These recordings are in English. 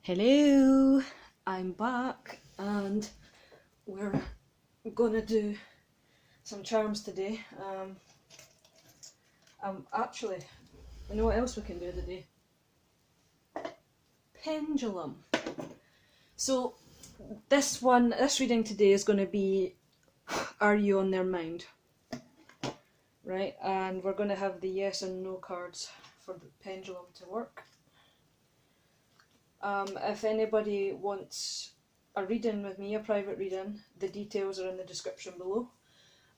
Hello, I'm back and we're gonna do some charms today. Actually, you know what else we can do today? Pendulum. So this reading today is going to be Are You on Their Mind? Right, and we're going to have the yes and no cards for the pendulum to work. If anybody wants a reading with me, a private reading, the details are in the description below.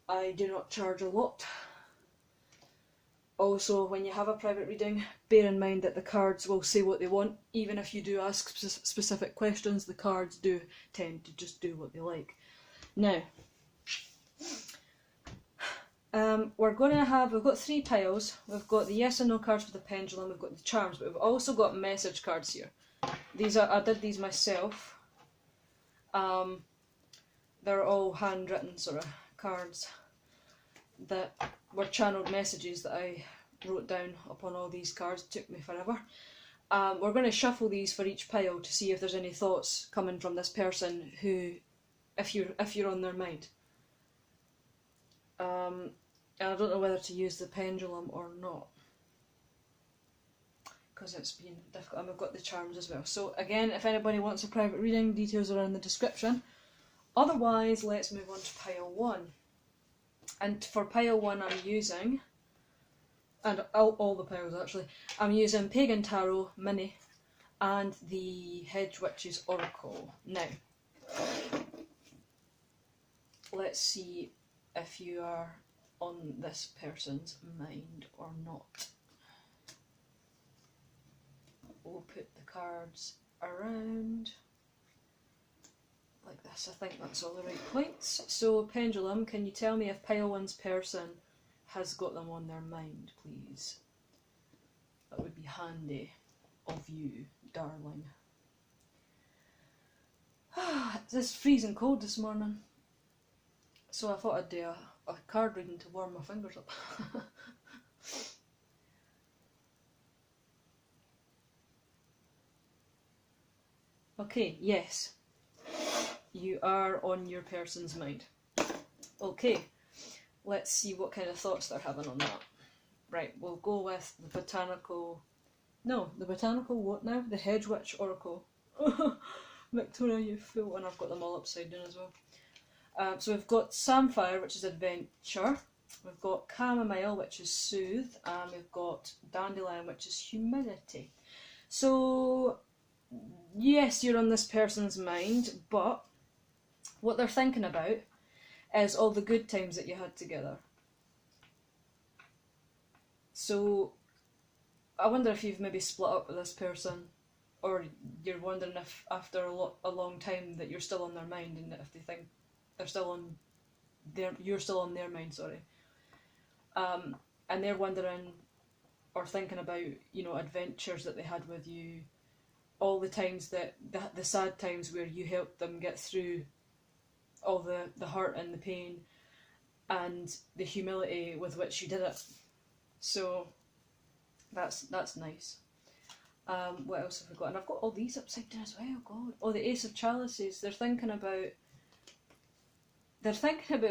I do not charge a lot. Also, when you have a private reading, bear in mind that the cards will say what they want. Even if you do ask specific questions, the cards do tend to just do what they like. Now, we've got three piles. We've got the yes and no cards for the pendulum, we've got the charms, but we've also got message cards here. I did these myself. They're all handwritten sort of cards that were channeled messages that I wrote down upon all these cards. It took me forever. We're going to shuffle these for each pile to see if there's any thoughts coming from this person who, if you're on their mind. And I don't know whether to use the pendulum or not, because it's been difficult, and we've got the charms as well. So again, if anybody wants a private reading, details are in the description. Otherwise, let's move on to pile 1. And for pile 1 I'm using, and all the piles actually, I'm using Pagan Tarot Mini and the Hedge Witches Oracle. Now, let's see if you are on this person's mind or not. We'll put the cards around like this. I think that's all the right points. So, Pendulum, can you tell me if pile 1's person has got them on their mind, please? That would be handy of you, darling. It's freezing cold this morning, so I thought I'd do a card reading to warm my fingers up. Okay, yes. You are on your person's mind. Okay, let's see what kind of thoughts they're having on that. Right, we'll go with the botanical what now? The Hedge Witch Oracle. Victoria, you fool, and I've got them all upside down as well. So we've got Samphire, which is adventure. We've got Chamomile, which is soothe, and we've got Dandelion, which is humility. So, yes, you're on this person's mind, but what they're thinking about is all the good times that you had together. So, I wonder if you've maybe split up with this person, or you're wondering if after a long time that you're still on their mind, and if they think you're still on their mind, sorry. And they're wondering or thinking about, adventures that they had with you, all the times the sad times where you helped them get through all the hurt and the pain, and the humility with which you did it. So that's nice. What else have we got? And I've got all these upside down as well. God, oh, the Ace of Chalices. They're thinking about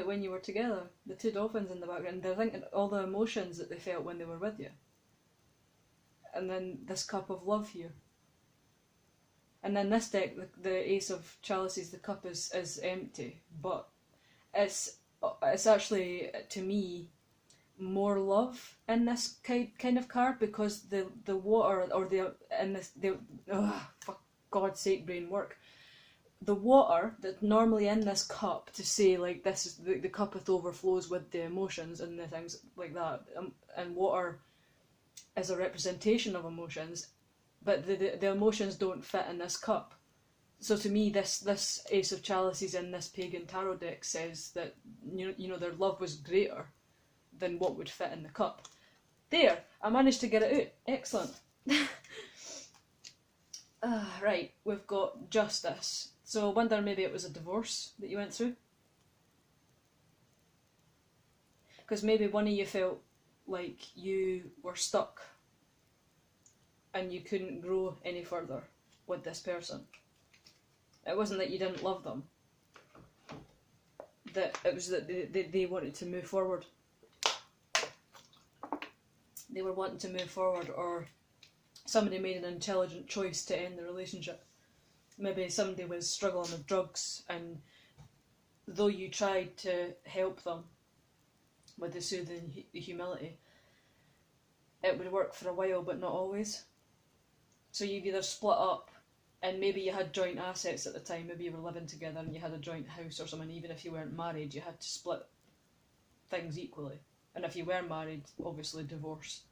when you were together. The two dolphins in the background. They're thinking all the emotions that they felt when they were with you. And then this cup of love here. And then this deck, the Ace of Chalices, the cup is empty, but it's actually, to me, more love in this kind of card, because the water, or for God's sake, brain work. The water that's normally in this cup to say, like, this is the cuppeth overflows with the emotions and the things like that, and water is a representation of emotions, but the emotions don't fit in this cup. So to me, this Ace of Chalices in this Pagan Tarot deck says that their love was greater than what would fit in the cup. There, I managed to get it out. Excellent. Right, we've got Justice. So I wonder, maybe it was a divorce that you went through? Because maybe one of you felt like you were stuck and you couldn't grow any further. with this person. It wasn't that you didn't love them. That it was that they wanted to move forward. They were wanting to move forward, or somebody made an intelligent choice to end the relationship. Maybe somebody was struggling with drugs, and though you tried to help them with the soothing humility, it would work for a while, but not always. So you'd either split up, and maybe you had joint assets at the time, maybe you were living together and you had a joint house or something. Even if you weren't married, you had to split things equally. And if you were married, obviously divorce.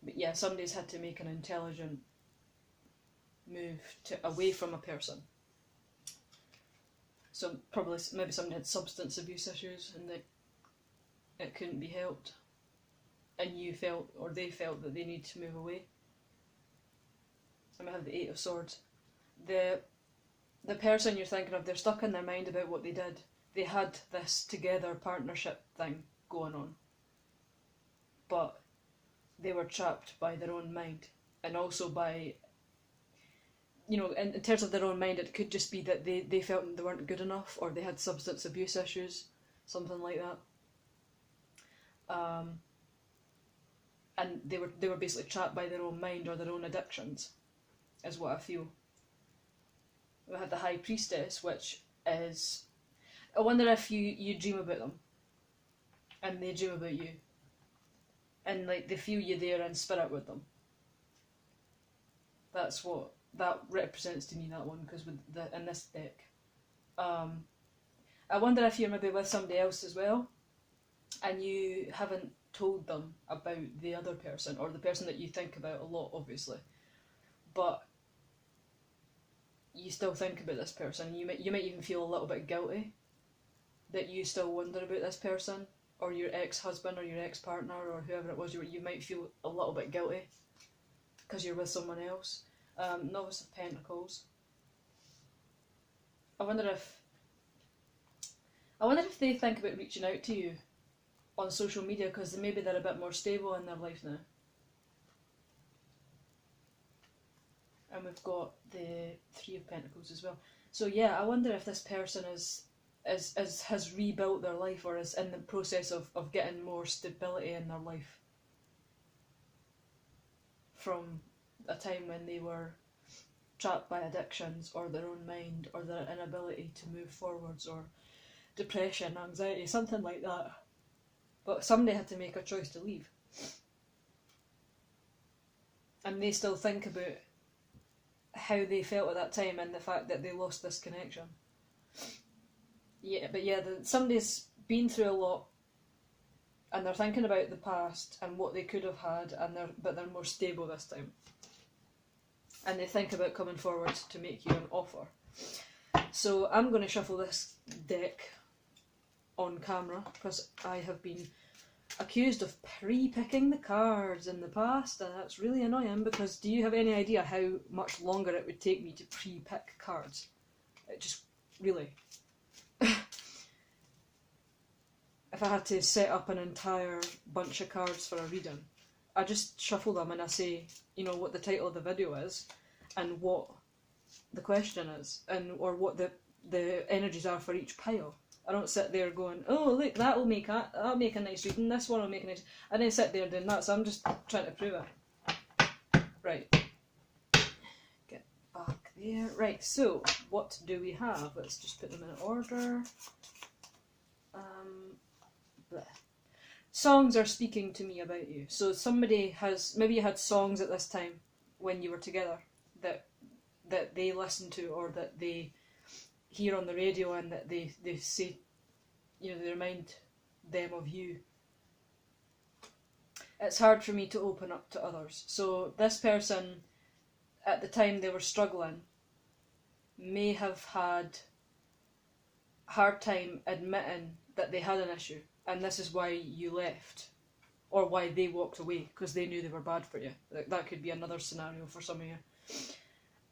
But yeah, somebody's had to make an intelligent move away from a person. So probably maybe somebody had substance abuse issues and that it couldn't be helped, and you felt, or they felt, that they need to move away. And we have the Eight of Swords. The person you're thinking of, they're stuck in their mind about what they did. They had this together partnership thing going on, but they were trapped by their own mind, and also by, you know, in terms of their own mind, it could just be that they felt they weren't good enough, or they had substance abuse issues, something like that. And they were basically trapped by their own mind or their own addictions, is what I feel. We had the High Priestess, which is, I wonder if you dream about them, and they dream about you, and like they feel you there in spirit with them. That's what that represents to me, that one, because with in this deck. I wonder if you're maybe with somebody else as well, and you haven't told them about the other person, or the person that you think about a lot, obviously, but you still think about this person. You might even feel a little bit guilty that you still wonder about this person, or your ex-husband or your ex-partner or whoever it was. You might feel a little bit guilty because you're with someone else. Novice of Pentacles. I wonder if they think about reaching out to you on social media, because maybe they're a bit more stable in their life now. And we've got the Three of Pentacles as well. So yeah, I wonder if this person has rebuilt their life, or is in the process of getting more stability in their life from a time when they were trapped by addictions, or their own mind, or their inability to move forwards, or depression, anxiety, something like that. But somebody had to make a choice to leave. And they still think about how they felt at that time, and the fact that they lost this connection. Yeah, but yeah, somebody's been through a lot, and they're thinking about the past and what they could have had, but they're more stable this time. And they think about coming forward to make you an offer. So I'm going to shuffle this deck on camera, because I have been accused of pre-picking the cards in the past, and that's really annoying, because do you have any idea how much longer it would take me to pre-pick cards? It just, really. If I had to set up an entire bunch of cards for a reading, I just shuffle them and I say, you know, what the title of the video is, and what the question is, or what the energies are for each pile. I don't sit there going, oh look, that'll make a nice reading, this one will make a nice... I didn't sit there doing that, so I'm just trying to prove it. Right. Get back there. Right, so, what do we have? Let's just put them in order. Bleh. Songs are speaking to me about you. So somebody has... Maybe you had songs at this time when you were together that they listen to, or that they hear on the radio, and that they say, you know, they remind them of you. It's hard for me to open up to others. So this person, at the time they were struggling, may have had a hard time admitting that they had an issue, and this is why you left, or why they walked away, because they knew they were bad for you. That could be another scenario for some of you.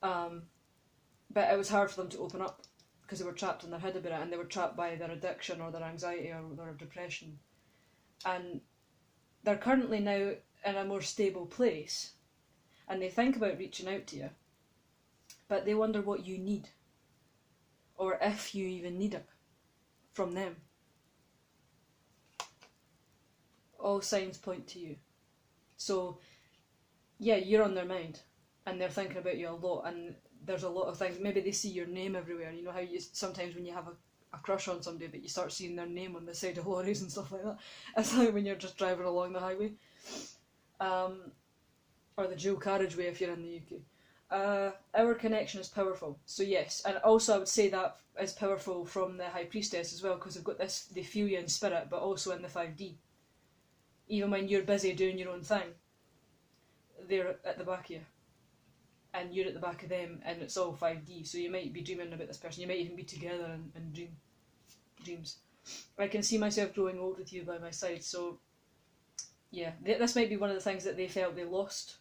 But it was hard for them to open up, because they were trapped in their head about it, and they were trapped by their addiction, or their anxiety, or their depression. And they're currently now in a more stable place, and they think about reaching out to you. but they wonder what you need, or if you even need it from them. All signs point to you. So, yeah, you're on their mind, and they're thinking about you a lot, and there's a lot of things. Maybe they see your name everywhere. You know how you sometimes when you have a crush on somebody, but you start seeing their name on the side of lorries and stuff like that. It's like when you're just driving along the highway. Or the dual carriageway if you're in the UK. Our connection is powerful. So yes, and also I would say that is powerful from the High Priestess as well, because they've got this, they feel you in spirit, but also in the 5D. Even when you're busy doing your own thing, they're at the back of you. And you're at the back of them, and it's all 5D. So you might be dreaming about this person. You might even be together in dreams. I can see myself growing old with you by my side. So yeah, this might be one of the things that they felt they lost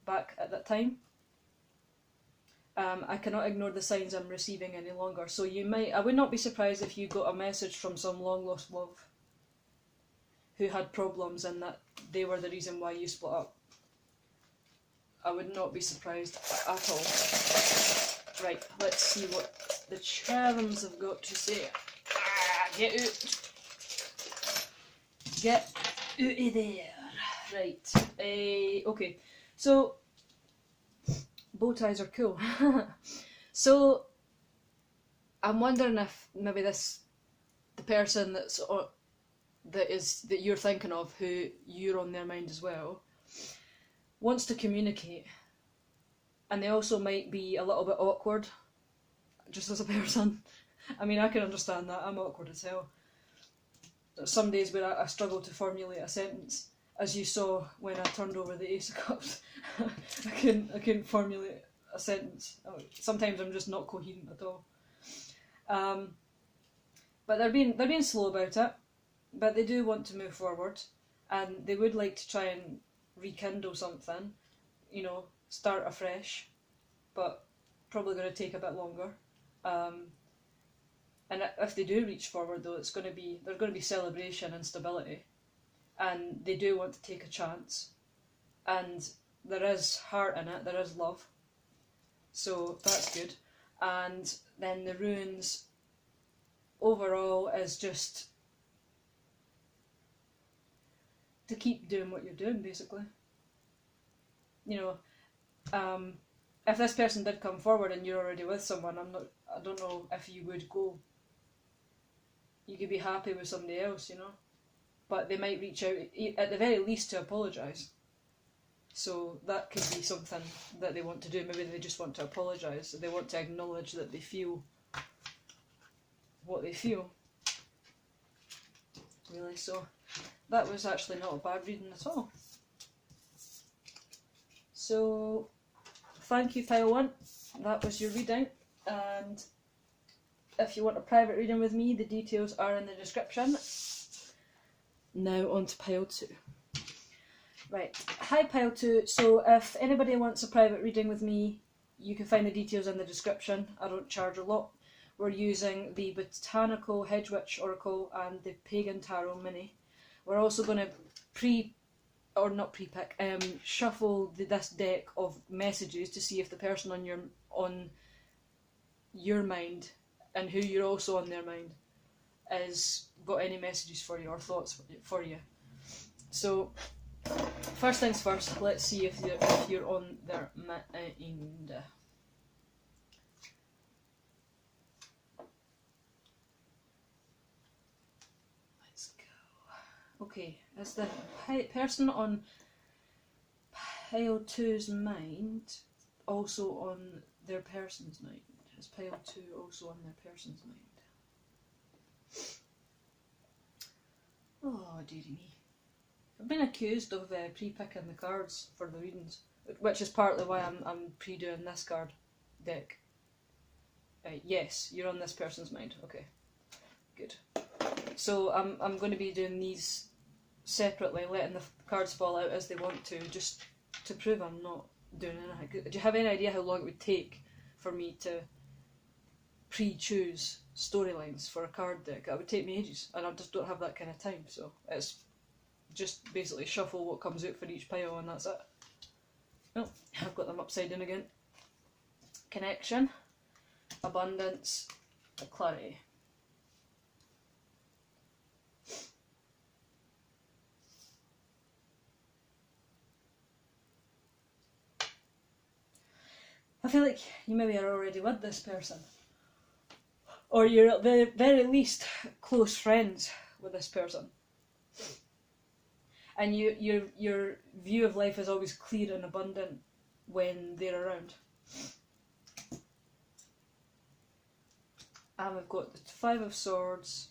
back at that time. I cannot ignore the signs I'm receiving any longer. So I would not be surprised if you got a message from some long lost love who had problems and that they were the reason why you split up. I would not be surprised at all. Right, let's see what the charms have got to say. Get out. Get out of there. Right, okay. So, bow ties are cool. So, I'm wondering if maybe the person that you're thinking of, who you're on their mind as well, wants to communicate, and they also might be a little bit awkward, just as a person. I mean, I can understand that. I'm awkward as hell. Some days where I struggle to formulate a sentence, as you saw when I turned over the Ace of Cups. I couldn't formulate a sentence. Sometimes I'm just not coherent at all. But they're being slow about it, but they do want to move forward, and they would like to try and rekindle something, you know, start afresh, but probably going to take a bit longer. And if they do reach forward, though, there's going to be celebration and stability, and they do want to take a chance, and there is heart in it, there is love, so that's good. And then the runes overall is just to keep doing what you're doing, basically. You know, if this person did come forward and you're already with someone, I don't know if you would go. You could be happy with somebody else, you know, but they might reach out at the very least to apologise. So that could be something that they want to do. Maybe they just want to apologise. They want to acknowledge that they feel what they feel. Really, so that was actually not a bad reading at all. So, thank you, Pile 1. That was your reading, and if you want a private reading with me, the details are in the description. Now on to Pile 2. Right, hi Pile 2. So if anybody wants a private reading with me, you can find the details in the description. I don't charge a lot. We're using the Botanical Hedge-Witch Oracle and the Pagan Tarot Mini. We're also going to shuffle this deck of messages to see if the person on your mind and who you're also on their mind is got any messages for you or thoughts for you. So first things first, let's see if you're on their mind. Let's go. Okay, is the person on Pile 2's mind also on their person's mind? Is Pile 2 also on their person's mind? Oh, dearie me. I've been accused of pre-picking the cards for the readings, which is partly why I'm pre-doing this card deck. Yes, you're on this person's mind. Okay, good. So I'm going to be doing these separately, letting the cards fall out as they want to, just to prove I'm not doing anything. Do you have any idea how long it would take for me to pre-choose storylines for a card deck? That would take me ages, and I just don't have that kind of time, so it's just basically shuffle what comes out for each pile and that's it. Oh, I've got them upside down again. connection, abundance, clarity. I feel like you maybe are already with this person, or you're at the very least close friends with this person, and your view of life is always clear and abundant when they're around. And we've got the Five of Swords,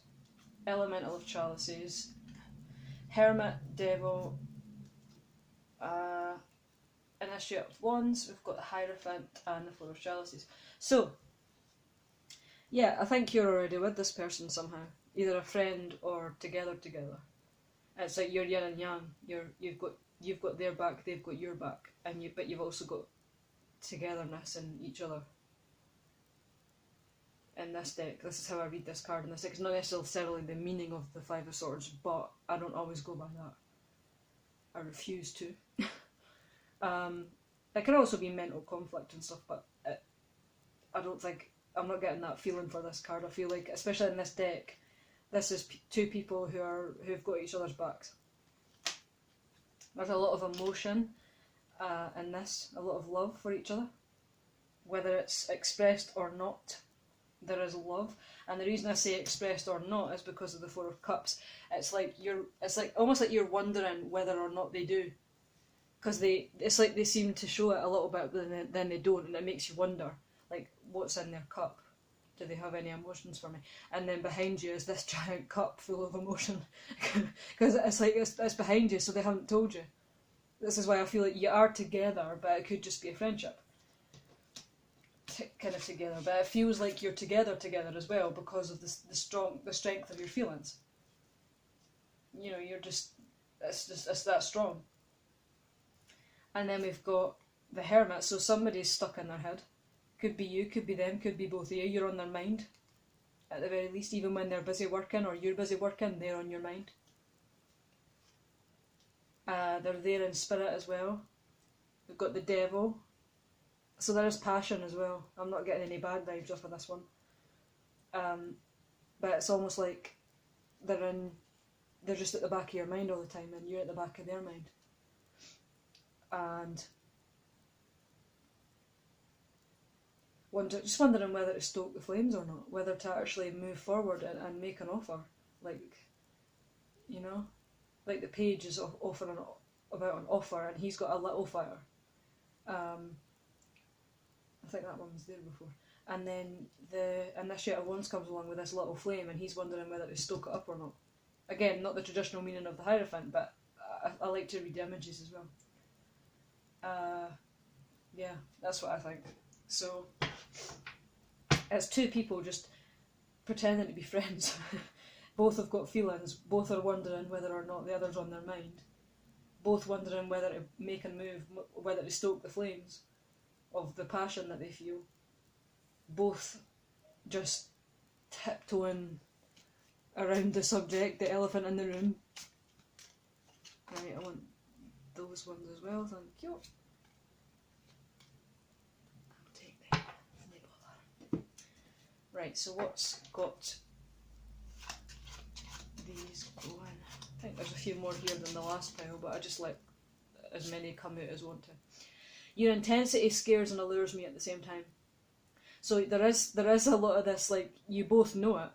Elemental of Chalices, Hermit, Devil, Initiate of Wands, we've got the Hierophant and the Four of Chalices. So, yeah, I think you're already with this person somehow, either a friend or together. It's like you're yin and yang. You've got their back, they've got your back, but you've also got togetherness in each other. In this deck, this is how I read this card in this deck. It's not necessarily the meaning of the Five of Swords, but I don't always go by that. I refuse to. It can also be mental conflict and stuff, but I'm not getting that feeling for this card. I feel like, especially in this deck, this is two people who've got each other's backs. There's a lot of emotion in this, a lot of love for each other, whether it's expressed or not. There is love, and the reason I say expressed or not is because of the Four of Cups. It's almost like you're wondering whether or not they do, because it's like they seem to show it a little bit, but then they don't, and it makes you wonder, like, what's in their cup? Do they have any emotions for me? And then behind you is this giant cup full of emotion, because it's like it's behind you, so they haven't told you. This is why I feel like you are together, but it could just be a friendship. Kind of together, but it feels like you're together as well because of the strength of your feelings. You know, it's that strong. And then we've got the Hermit, so somebody's stuck in their head. Could be you, could be them, could be both of you. You're on their mind, at the very least. Even when they're busy working or you're busy working, they're on your mind. They're there in spirit as well. We've got the Devil. So there is passion as well. I'm not getting any bad vibes off of this one. But it's almost like they're just at the back of your mind all the time, and you're at the back of their mind. And just wondering whether to stoke the flames or not, whether to actually move forward and make an offer. Like, you know, like the page is offering about an offer, and he's got a little fire. I think that one was there before. And then the Initiate of Wands comes along with this little flame, and he's wondering whether to stoke it up or not. Again, not the traditional meaning of the Hierophant, but I like to read the images as well. Yeah, that's what I think. So, it's two people just pretending to be friends. Both have got feelings, both are wondering whether or not the other's on their mind. Both wondering whether to make a move, whether to stoke the flames of the passion that they feel. Both just tiptoeing around the subject, the elephant in the room. Right, I want those ones as well, thank you. I'll take them, no bother. Right, so what's got these going? I think there's a few more here than the last pile, but I just let as many come out as want to. Your intensity scares and allures me at the same time. So there is a lot of this, like, you both know it,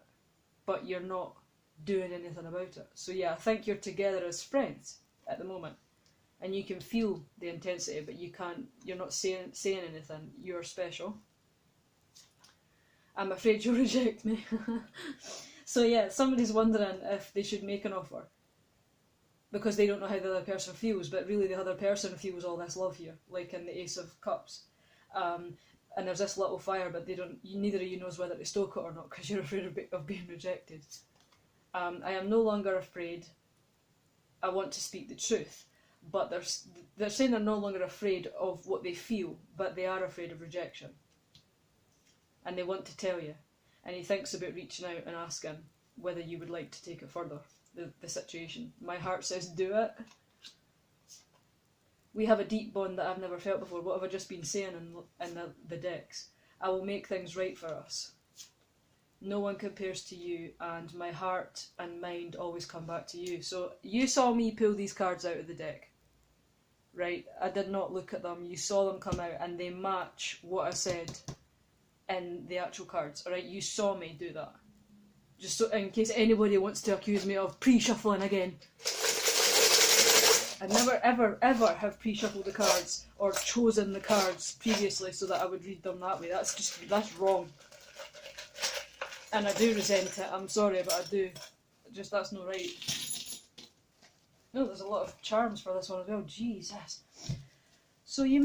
but you're not doing anything about it. So yeah, I think you're together as friends at the moment, and you can feel the intensity, but you're not saying anything. You're special. I'm afraid you'll reject me. So yeah, somebody's wondering if they should make an offer, because they don't know how the other person feels, but really the other person feels all this love here, like in the Ace of Cups. And there's this little fire, but neither of you knows whether to stoke it or not, because you're afraid of being rejected. I am no longer afraid. I want to speak the truth. But they're saying they're no longer afraid of what they feel, but they are afraid of rejection. And they want to tell you. And he thinks about reaching out and asking whether you would like to take it further, the situation. My heart says do it. We have a deep bond that I've never felt before. What have I just been saying in the decks? I will make things right for us. No one compares to you, and my heart and mind always come back to you. So you saw me pull these cards out of the deck, right? I did not look at them. You saw them come out, and they match what I said in the actual cards, alright? You saw me do that. Just so, in case anybody wants to accuse me of pre-shuffling again. I never ever ever have pre-shuffled the cards or chosen the cards previously so that I would read them that way. That's wrong. And I do resent it, I'm sorry, but I do. Just, that's not right. No, there's a lot of charms for this one as well, Jesus. So you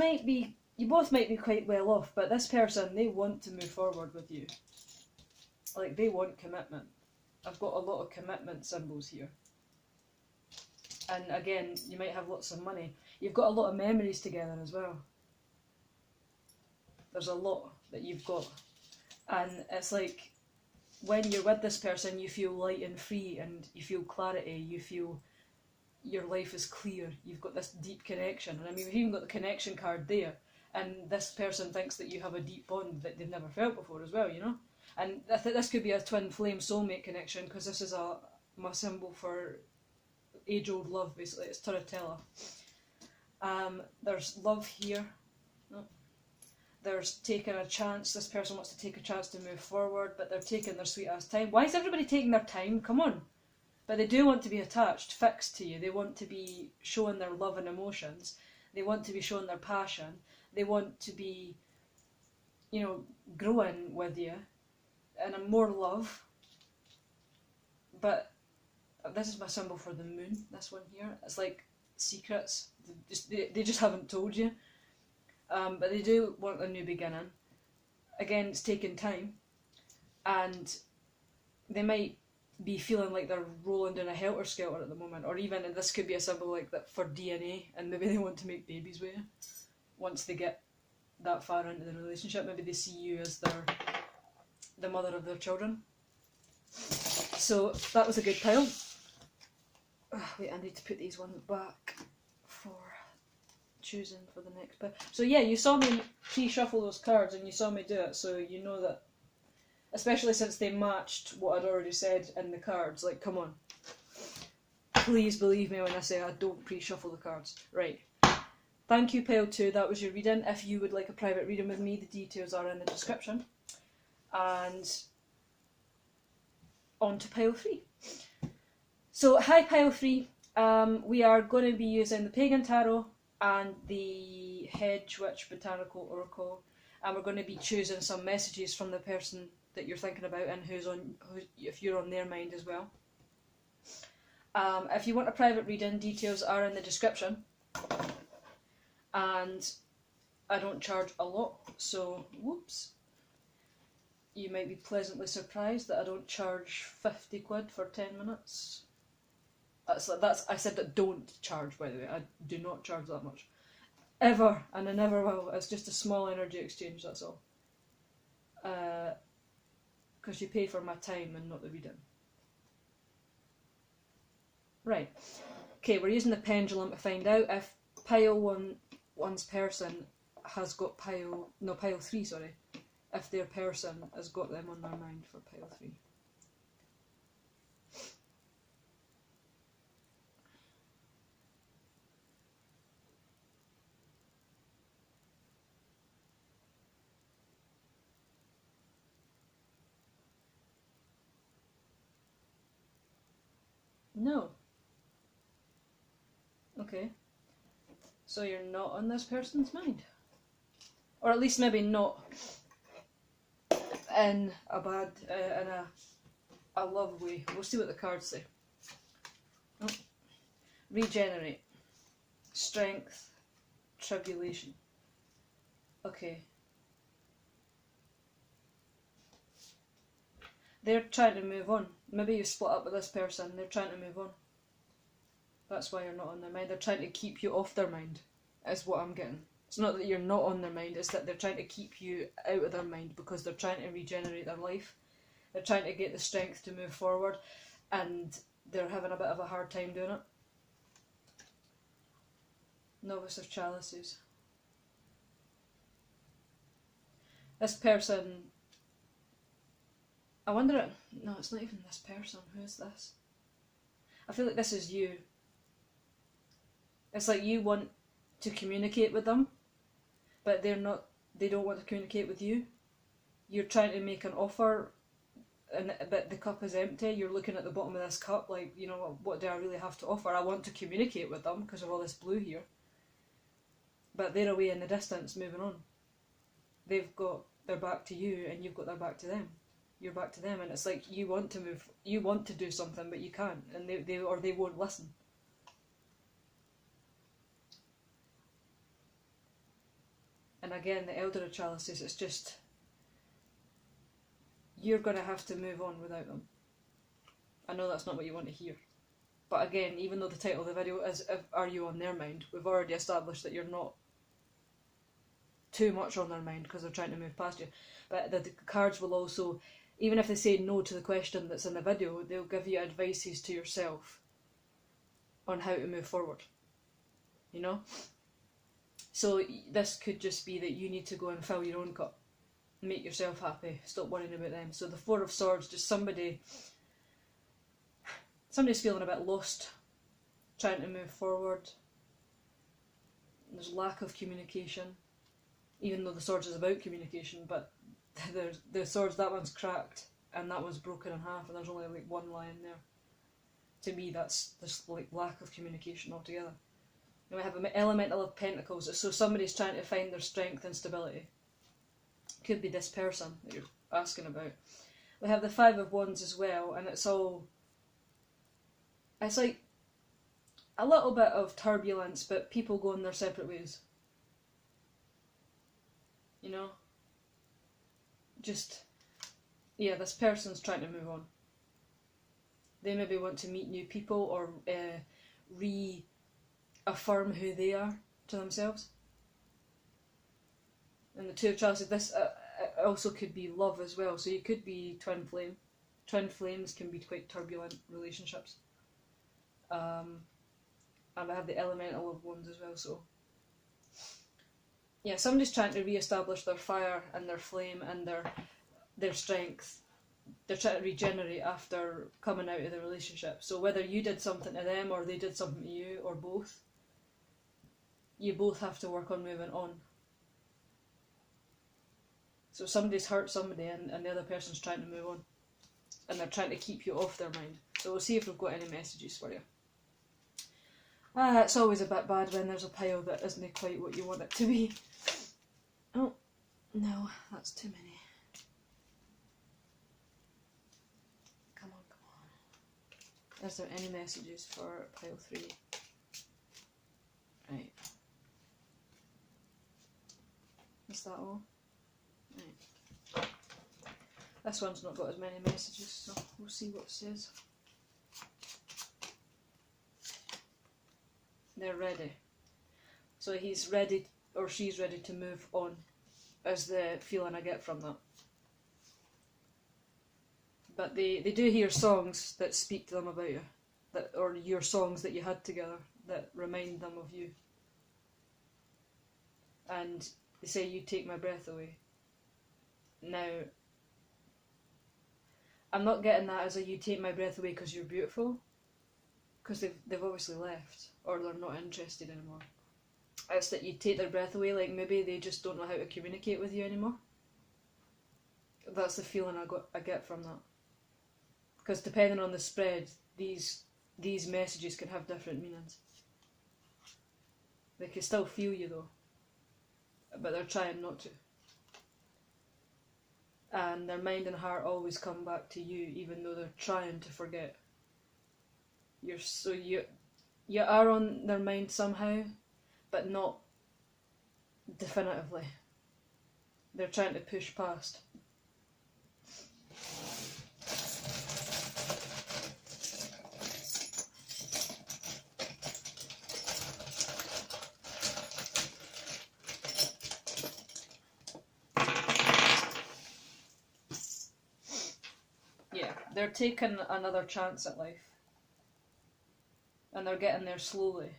both might be quite well off, but this person, they want to move forward with you. Like, they want commitment. I've got a lot of commitment symbols here. And again, you might have lots of money. You've got a lot of memories together as well. There's a lot that you've got. And it's like, when you're with this person, you feel light and free, and you feel clarity, you feel your life is clear, you've got this deep connection. And I mean, we've even got the connection card there, and this person thinks that you have a deep bond that they've never felt before as well, you know? And I think this could be a twin flame soulmate connection, because this is my symbol for age-old love, basically. It's Turritella. There's love here. No. There's taking a chance. This person wants to take a chance to move forward, but they're taking their sweet ass time. Why is everybody taking their time? Come on. But they do want to be attached, fixed to you. They want to be showing their love and emotions. They want to be showing their passion. They want to be, you know, growing with you and more love. But this is my symbol for the moon, this one here. It's like secrets. They just haven't told you. But they do want a new beginning. Again, it's taking time. And they might be feeling like they're rolling down a helter-skelter at the moment. Or even, and this could be a symbol like that for DNA, and maybe they want to make babies with you. Once they get that far into the relationship, maybe they see you as the mother of their children. So that was a good pile. Wait, I need to put these ones back for choosing for the next pile. So yeah, you saw me pre-shuffle those cards and you saw me do it, so you know that, especially since they matched what I'd already said in the cards. Like, come on. Please believe me when I say I don't pre-shuffle the cards. Right. Thank you, pile 2. That was your reading. If you would like a private reading with me, the details are in the description. And on to pile 3. So, hi pile 3. We are going to be using the Pagan Tarot and the Hedge Witch Botanical Oracle, and we're going to be choosing some messages from the person that you're thinking about and if you're on their mind as well. If you want a private reading, details are in the description. And I don't charge a lot, so whoops. You might be pleasantly surprised that I don't charge 50 quid for 10 minutes. I said that don't charge, by the way. I do not charge that much. Ever, and I never will. It's just a small energy exchange, that's all. Because you pay for my time and not the reading. Right. Okay, we're using the pendulum to find out if one's person has got pile 3, sorry. If their person has got them on their mind for pile 3. No. Okay. So you're not on this person's mind. Or at least maybe not in a bad, in a love way. We'll see what the cards say. Oh. Regenerate. Strength. Tribulation. Okay. They're trying to move on. Maybe you split up with this person, they're trying to move on. That's why you're not on their mind. They're trying to keep you off their mind, is what I'm getting. It's not that you're not on their mind, it's that they're trying to keep you out of their mind because they're trying to regenerate their life. They're trying to get the strength to move forward, and they're having a bit of a hard time doing it. Novice of Chalices. This person, I wonder, no, it's not even this person. Who is this? I feel like this is you. It's like you want to communicate with them, but they don't want to communicate with you. You're trying to make an offer, but the cup is empty. You're looking at the bottom of this cup like, you know, what do I really have to offer? I want to communicate with them because of all this blue here. But they're away in the distance, moving on. They've got their back to you, and you've got their back to them. You're back to them, and it's like you want to move, you want to do something, but you can't, and they won't listen. And again, the Elder of Chalices, it's just, you're going to have to move on without them. I know that's not what you want to hear. But again, even though the title of the video is Are You on Their Mind? We've already established that you're not too much on their mind because they're trying to move past you. But the cards will also, even if they say no to the question that's in the video, they'll give you advices to yourself on how to move forward. You know? So this could just be that you need to go and fill your own cup. Make yourself happy. Stop worrying about them. So the Four of Swords, just somebody's feeling a bit lost, trying to move forward. There's lack of communication, even though the Swords is about communication, but the Swords, that one's cracked and that one's broken in half, and there's only like one lying there. To me, that's this like lack of communication altogether. And we have an Elemental of Pentacles, so somebody's trying to find their strength and stability. Could be this person that you're asking about. We have the Five of Wands as well, and it's like a little bit of turbulence, but people going their separate ways. You know? Just, yeah, this person's trying to move on. They maybe want to meet new people or reaffirm who they are to themselves. And the Two of Chalices, this also could be love as well. So you could be twin flame. Twin flames can be quite turbulent relationships. And I have the Elemental of Wands as well, so yeah, somebody's trying to re-establish their fire and their flame and their strength. They're trying to regenerate after coming out of the relationship. So whether you did something to them or they did something to you, or both, you both have to work on moving on. So somebody's hurt somebody and the other person's trying to move on. And they're trying to keep you off their mind. So we'll see if we've got any messages for you. It's always a bit bad when there's a pile that isn't quite what you want it to be. Oh, no, that's too many. Come on. Is there any messages for pile 3? Right. Is that all? Right. This one's not got as many messages, so we'll see what it says. They're ready. So he's ready, or she's ready to move on, is the feeling I get from that. But they do hear songs that speak to them about you, or your songs that you had together that remind them of you. And they say, "You take my breath away." Now, I'm not getting that as a "you take my breath away because you're beautiful," because they've obviously left, or they're not interested anymore. It's that you take their breath away, like maybe they just don't know how to communicate with you anymore. That's the feeling I get from that. Because depending on the spread, these messages can have different meanings. They can still feel you though, but they're trying not to. And their mind and heart always come back to you, even though they're trying to forget. You are on their mind somehow, but not definitively. They're trying to push past. Yeah, they're taking another chance at life. And they're getting there slowly.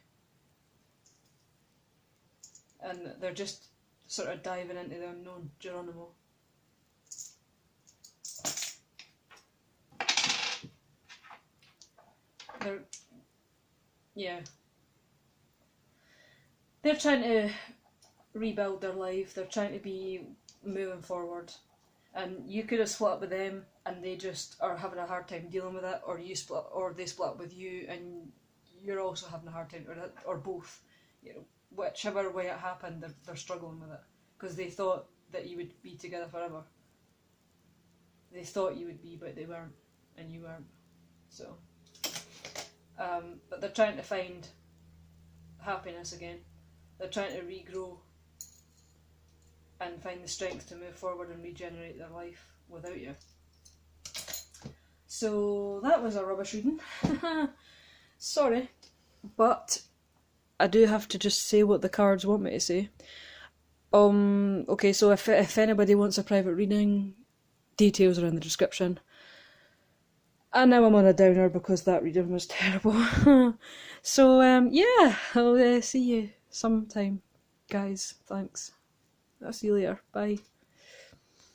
And they're just sort of diving into the unknown, Geronimo. they're trying to rebuild their life. They're trying to be moving forward, and you could have split up with them, and they just are having a hard time dealing with it, or they split up with you, and you're also having a hard time, or both. You know, whichever way it happened, they're struggling with it because they thought that you would be together forever. They thought you would be, but they weren't, and you weren't. So, but they're trying to find happiness again. They're trying to regrow and find the strength to move forward and regenerate their life without you. So that was a rubbish reading. Sorry, but I do have to just say what the cards want me to say. Okay, so if anybody wants a private reading, details are in the description. And now I'm on a downer because that reading was terrible. So yeah, I'll see you sometime, guys. Thanks. I'll see you later. Bye.